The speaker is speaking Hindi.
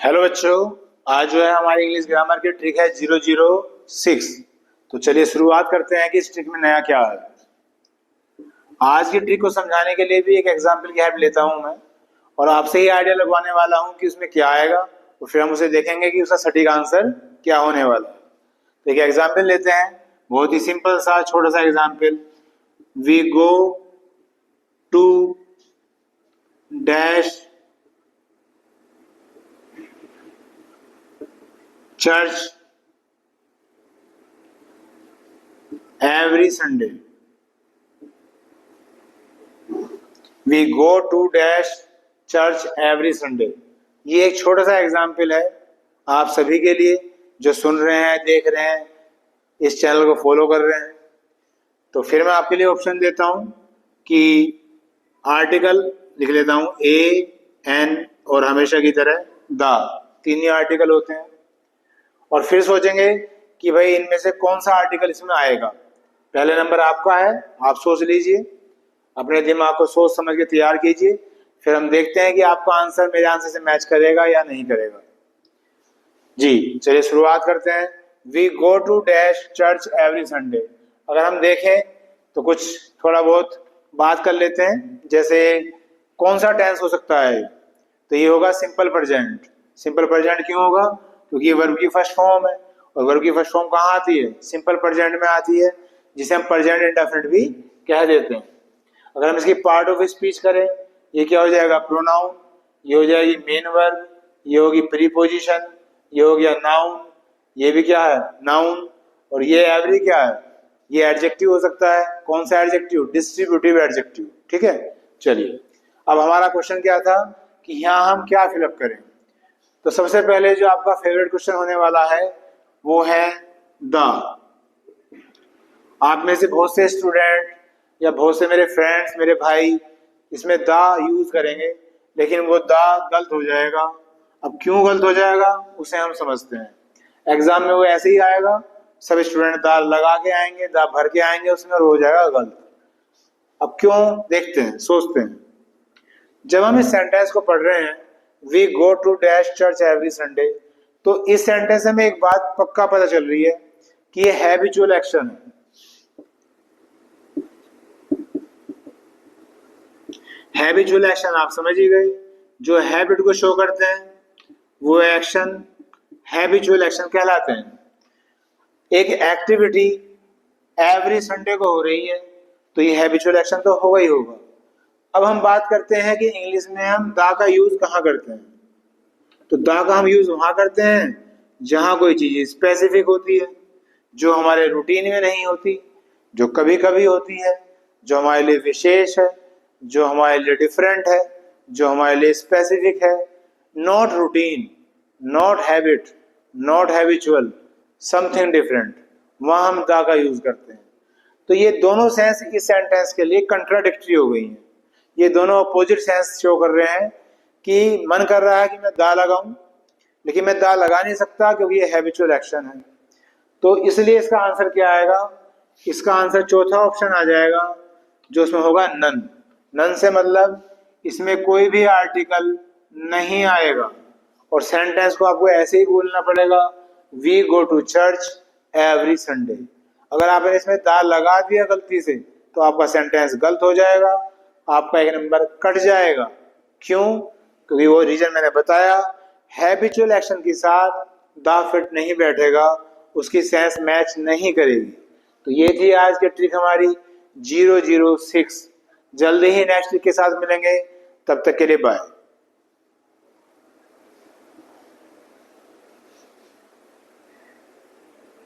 हेलो बच्चों, आज जो है हमारी इंग्लिश ग्रामर की ट्रिक है 006। तो चलिए शुरुआत करते हैं कि इस ट्रिक में नया क्या है। आज की ट्रिक को समझाने के लिए भी एक एग्जाम्पल की हेल्प लेता हूं मैं, और आपसे ही आइडिया लगवाने वाला हूं कि उसमें क्या आएगा, तो फिर हम उसे देखेंगे कि उसका सटीक आंसर क्या होने वाला है। तो एक एग्जाम्पल लेते हैं, बहुत ही सिंपल सा छोटा सा example. We go to dash church every Sunday. We go to dash church every Sunday. ये एक छोटा सा एग्जाम्पल है आप सभी के लिए जो सुन रहे हैं, देख रहे हैं, इस चैनल को फॉलो कर रहे हैं। तो फिर मैं आपके लिए ऑप्शन देता हूं कि आर्टिकल लिख लेता हूं ए एन और हमेशा की तरह द, तीन ही आर्टिकल होते हैं। और फिर सोचेंगे कि भाई इनमें से कौन सा आर्टिकल इसमें आएगा। पहले नंबर आपका है, आप सोच लीजिए, अपने दिमाग को सोच समझ के तैयार कीजिए, फिर हम देखते हैं कि आपका आंसर मेरे आंसर से मैच करेगा या नहीं करेगा। जी चलिए शुरुआत करते हैं। We go to dash church every Sunday. अगर हम देखें तो कुछ थोड़ा बहुत बात कर लेते हैं, जैसे कौन सा टेंस हो सकता है। तो ये होगा सिंपल प्रेजेंट। सिंपल प्रेजेंट क्यों होगा? क्योंकि ये वर्ब की फर्स्ट फॉर्म है, और वर्ब की फर्स्ट फॉर्म कहाँ आती है? सिंपल प्रेजेंट में आती है, जिसे हम प्रेजेंट इंडेफिनिट भी कह देते हैं। अगर हम इसकी पार्ट ऑफ स्पीच करें, ये क्या हो जाएगा? प्रोनाउन, ये हो जाएगी मेन वर्ब, ये होगी प्रीपोजिशन, ये हो गया नाउन, ये भी क्या है? नाउन। और ये एवरी क्या है? ये एडजेक्टिव हो सकता है। कौन सा एडजेक्टिव? Distributive adjective. ठीक है, चलिए अब हमारा क्वेश्चन क्या था कि यहाँ हम क्या फिलअप करें। तो सबसे पहले जो आपका फेवरेट क्वेश्चन होने वाला है वो है द। आप में से बहुत से स्टूडेंट या बहुत से मेरे फ्रेंड्स, मेरे भाई इसमें द यूज करेंगे, लेकिन वो द गलत हो जाएगा। अब क्यों गलत हो जाएगा उसे हम समझते हैं। एग्जाम में वो ऐसे ही आएगा, सब स्टूडेंट द लगा के आएंगे, द भर के आएंगे उसमें, और हो जाएगा गलत। अब क्यों, देखते हैं, सोचते हैं। जब हम इस सेंटेंस को पढ़ रहे हैं, we go to dash church every Sunday, तो इस सेंटेंस में एक बात पक्का पता चल रही है कि ये हैबिचुअल एक्शन है। हैबिचुअल एक्शन आप समझ ही गए, जो हैबिट को शो करते हैं वो एक्शन हैबिचुअल एक्शन कहलाते हैं। एक एक्टिविटी एवरी संडे को हो रही है, तो ये हैबिचुअल एक्शन तो होगा ही होगा। अब हम बात करते हैं कि इंग्लिश में हम दा का यूज कहाँ करते हैं। तो दा का हम यूज वहां करते हैं जहां कोई चीज स्पेसिफिक होती है, जो हमारे रूटीन में नहीं होती, जो कभी कभी होती है, जो हमारे लिए विशेष है, जो हमारे लिए डिफरेंट है, जो हमारे लिए स्पेसिफिक है। Not routine, not habit, not habitual, something different, वहां हम दा का यूज करते हैं। तो ये दोनों सेंस इस सेंटेंस के लिए कंट्राडिक्टरी हो गई हैं। ये दोनों अपोजिट सेंस शो कर रहे हैं कि मन कर रहा है कि मैं दा लगाऊं, लेकिन मैं दा लगा नहीं सकता क्योंकि ये हैबिचुअल एक्शन है। तो इसलिए इसका आंसर क्या आएगा? इसका आंसर चौथा ऑप्शन आ जाएगा, जो उसमें होगा नन। नन से मतलब इसमें कोई भी आर्टिकल नहीं आएगा, और सेंटेंस को आपको ऐसे ही बोलना पड़ेगा, we go to church every Sunday. अगर आपने इसमें दा लगा दिया गलती से, तो आपका सेंटेंस गलत हो जाएगा, आपका एक नंबर कट जाएगा। क्यों? क्योंकि वो रीजन मैंने बताया, हैबिचुअल एक्शन के साथ द फिट नहीं बैठेगा, उसकी सेंस मैच नहीं करेगी। तो ये थी आज की ट्रिक हमारी 006। जल्दी ही नेक्स्ट ट्रिक के साथ मिलेंगे, तब तक के लिए बाय।